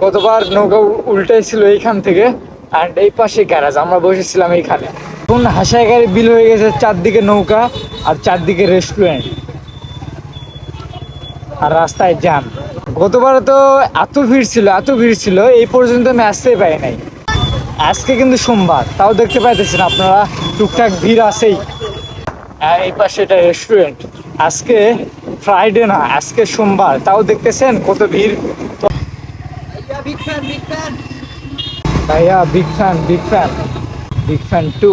কতবার নৌকা উল্টাইছিল এইখান থেকে। অ্যান্ড এই পাশে গ্যারাজ, আমরা বসেছিলাম এইখানে। এখন হাসাইগাড়ি বিল হয়ে গেছে, চারদিকে নৌকা আর চারদিকে রেস্টুরেন্ট আর রাস্তায় জ্যাম। গতবার তো এত ভিড় ছিল এই পর্যন্ত আমি আসতেই পাই নাই। আজকে কিন্তু সোমবার, তাও দেখতে পাইতেছেন আপনারা টুকটাক ভিড় আছেই। এই পাশে এটা রেস্টুরেন্ট। আজকে ফ্রাইডে না, আজকে সোমবার, তাও দেখতেছেন কত ভিড়। ভাইয়া বিগ ফ্যান টু।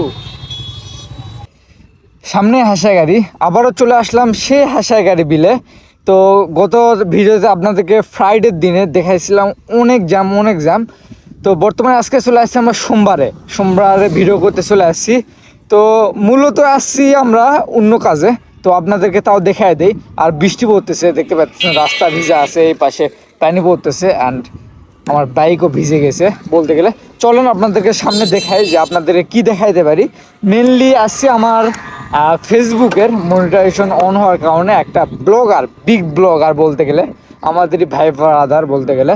সামনে হাসাইগাড়ি, আবারও চলে আসলাম সে হাসাইগাড়ি বিলে। তো গত ভিডিওতে আপনাদেরকে ফ্রাইডের দিনে দেখাইছিলাম অনেক জ্যাম। তো বর্তমানে আজকে চলে আসছি আমরা সোমবারে ভিডিও করতে চলে আসছি। তো মূলত আসছি আমরা অন্য কাজে, তো আপনাদেরকে তাও দেখায় দেই। আর বৃষ্টি পড়তেছে, দেখতে পাচ্ছেন রাস্তা ভিজা আছে, এই পাশে পানি পড়তেছে অ্যান্ড আমার বাইকও ভিজে গেছে বলতে গেলে। চলুন আপনাদেরকে সামনে দেখাই যে আপনাদেরকে কি দেখাইতে পারি। মেনলি আসছে আমার ফেসবুকের মনিটাইজেশন অন হওয়ার কারণে একটা বিগ ব্লগার বলতে গেলে, আমাদেরই ভাই ব্রাদার বলতে গেলে,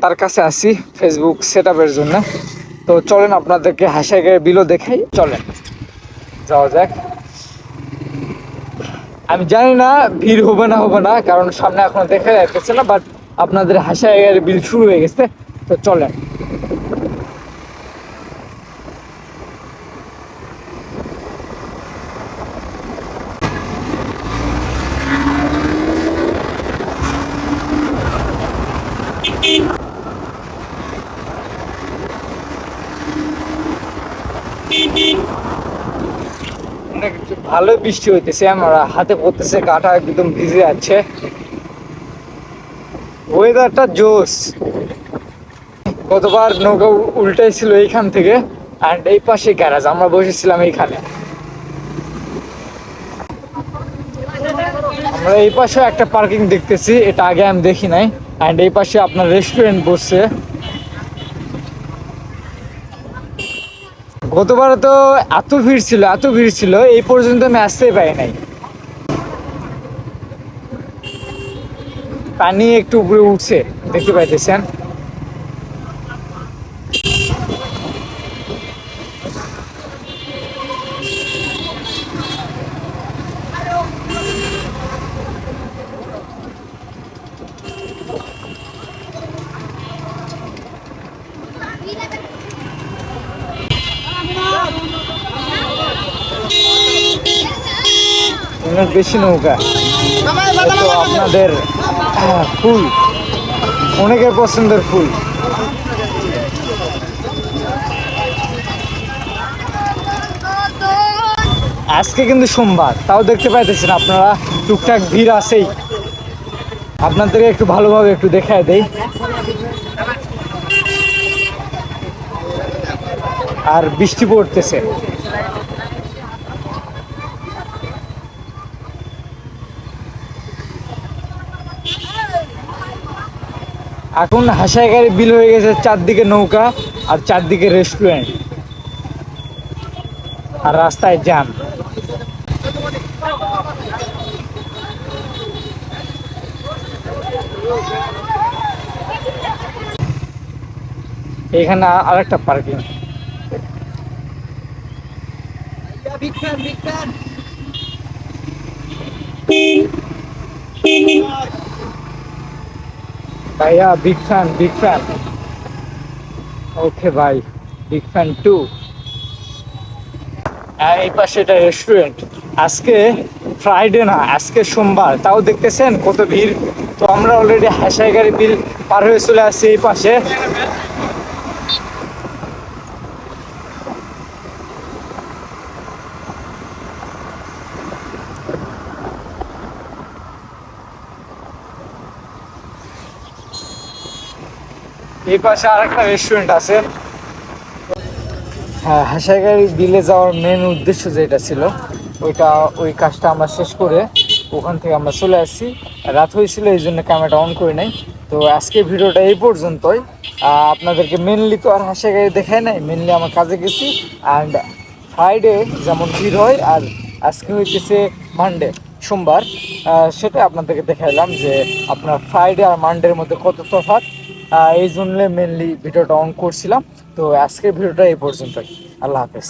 তার কাছে আসি ফেসবুক সেট আপের জন্য। তো চলেন আপনাদেরকে হাসাইগাড়ি বিলও দেখাই, চলেন যাওয়া যাক। আমি জানি না ভিড় হবে না, কারণ সামনে এখনো দেখা যাচ্ছে না, বাট আপনাদের হাসাইগাড়ি বিল শুরু হয়ে গেছে। তো চলেন। অনেক ভালো বৃষ্টি হইতেছে, আমার হাতে পড়তেছে, কাঁটা একদম ভিজে যাচ্ছে। ওয়েদারটা জোস। কতবার নৌকা উল্টাইছিল এইখান থেকে। অ্যান্ড এই পাশে গ্যারাজ, আমরা বসেছিলাম এইখানে। আমরা এই পাশে একটা পার্কিং দেখতেছি, এটা আগে আমি দেখি নাই। অ্যান্ড এই পাশে আপনার রেস্টুরেন্ট বসছে। গতবার তো এত ভিড় ছিল এই পর্যন্ত আমি আসতেই পাই নাই। পানি একটু উপরে উঠছে, দেখতে পাইতেছেন। অনেক বেশি নৌকা, তো আপনাদের ফুল, অনেকের পছন্দের ফুল। আজকে কিন্তু সোমবার, তাও দেখতে পাইতেছেন আপনারা টুকটাক ভিড় আছেই। আপনাদেরকে একটু ভালোভাবে একটু দেখায় দেই। আর বৃষ্টি পড়তেছে। এখন হাসাইগাড়ি বিল হয়ে গেছে, চারদিকে নৌকা আর চারদিকে রেস্টুরেন্ট আর রাস্তায় জ্যাম। এখানে আরেকটা পার্কিং। ভাইয়া বিগ ফ্যান। ওকে ভাই, বিগ ফ্যান টু। এই পাশে এটা রেস্টুরেন্ট। আজকে ফ্রাইডে না, আজকে সোমবার, তাও দেখতেছেন কত ভিড়। তো আমরা অলরেডি হাসাইগাড়ি বিল পার হয়ে চলে আসছি এই পাশে। এই পাশে আরেকটা রেস্টুরেন্ট আছে। হ্যাঁ, হাসাইগাড়ি বিলে যাওয়ার মেন উদ্দেশ্য যেটা ছিল, ওই কাজটা আমরা শেষ করে ওখান থেকে আমরা চলে আসছি। রাত হয়েছিল, এই জন্য ক্যামেরাটা অন করে নাই। তো আজকে ভিডিওটা এই পর্যন্তই। আপনাদেরকে মেনলি তো আর হাসাইগাড়ি দেখায় নাই, মেনলি আমার কাজে গেছি। অ্যান্ড ফ্রাইডে যেমন ভিড় হয় আর আজকে হইতেছে মানডে, সোমবার, সেটা আপনাদেরকে দেখাইলাম যে আপনার ফ্রাইডে আর মানডের মধ্যে কত তফাৎ। এই জন্য মেনলি ভিডিওটা অন করছিলাম। তো আজকের ভিডিওটা এই পর্যন্তই। আল্লাহ হাফেজ।